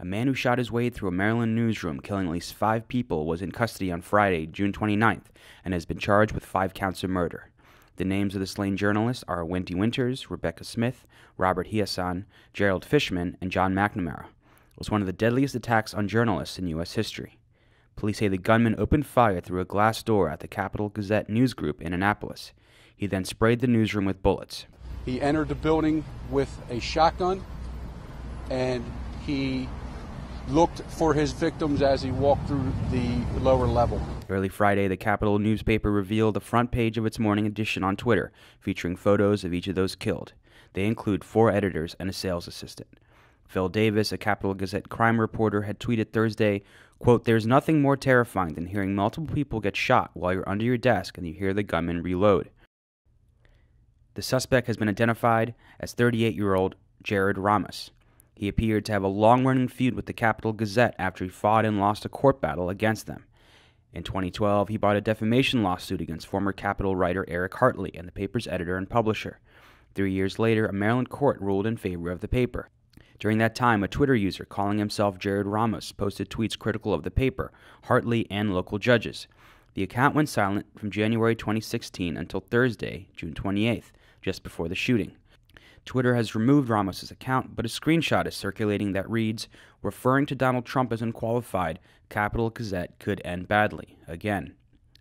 A man who shot his way through a Maryland newsroom, killing at least 5 people, was in custody on Friday, June 29th, and has been charged with 5 counts of murder. The names of the slain journalists are Wendi Winters, Rebecca Smith, Robert Hiaasen, Gerald Fischman, and John McNamara. It was one of the deadliest attacks on journalists in U.S. history. Police say the gunman opened fire through a glass door at the Capital Gazette news group in Annapolis. He then sprayed the newsroom with bullets. He entered the building with a shotgun, and he looked for his victims as he walked through the lower level. Early Friday, the Capital newspaper revealed the front page of its morning edition on Twitter, featuring photos of each of those killed. They include 4 editors and a sales assistant. Phil Davis, a Capital Gazette crime reporter, had tweeted Thursday, quote, "There's nothing more terrifying than hearing multiple people get shot while you're under your desk and you hear the gunman reload." The suspect has been identified as 38-year-old Jarrod Ramos. He appeared to have a long-running feud with the Capital Gazette after he fought and lost a court battle against them. In 2012, he brought a defamation lawsuit against former Capital writer Eric Hartley and the paper's editor and publisher. 3 years later, a Maryland court ruled in favor of the paper. During that time, a Twitter user calling himself Jarrod Ramos posted tweets critical of the paper, Hartley, and local judges. The account went silent from January 2016 until Thursday, June 28th, just before the shooting. Twitter has removed Ramos' account, but a screenshot is circulating that reads, "Referring to Donald Trump as unqualified, Capital Gazette could end badly." Again.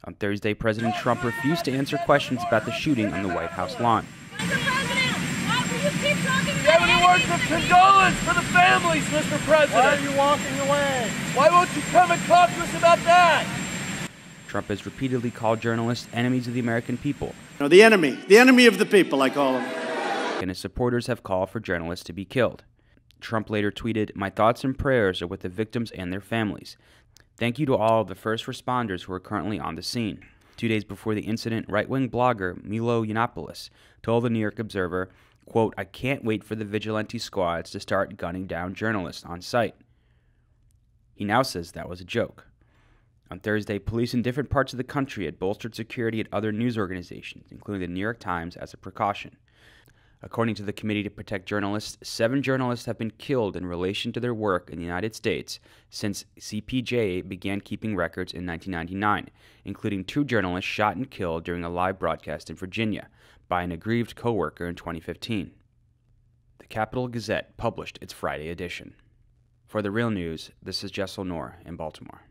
On Thursday, President Trump refused to answer questions about the shooting on the White House lawn. Mr. President, why will you keep talking Do you have any words of condolence for the families, Mr. President? Why are you walking away? Why won't you come and talk to us about that? Trump has repeatedly called journalists enemies of the American people. No, the enemy of the people, I call them. And his supporters have called for journalists to be killed. Trump later tweeted, "My thoughts and prayers are with the victims and their families. Thank you to all of the first responders who are currently on the scene." 2 days before the incident, right-wing blogger Milo Yiannopoulos told the New York Observer, quote, "I can't wait for the vigilante squads to start gunning down journalists on site." He now says that was a joke. On Thursday, police in different parts of the country had bolstered security at other news organizations, including the New York Times, as a precaution. According to the Committee to Protect Journalists, 7 journalists have been killed in relation to their work in the United States since CPJ began keeping records in 1999, including 2 journalists shot and killed during a live broadcast in Virginia by an aggrieved co-worker in 2015. The Capital Gazette published its Friday edition. For The Real News, this is Jessel Noor in Baltimore.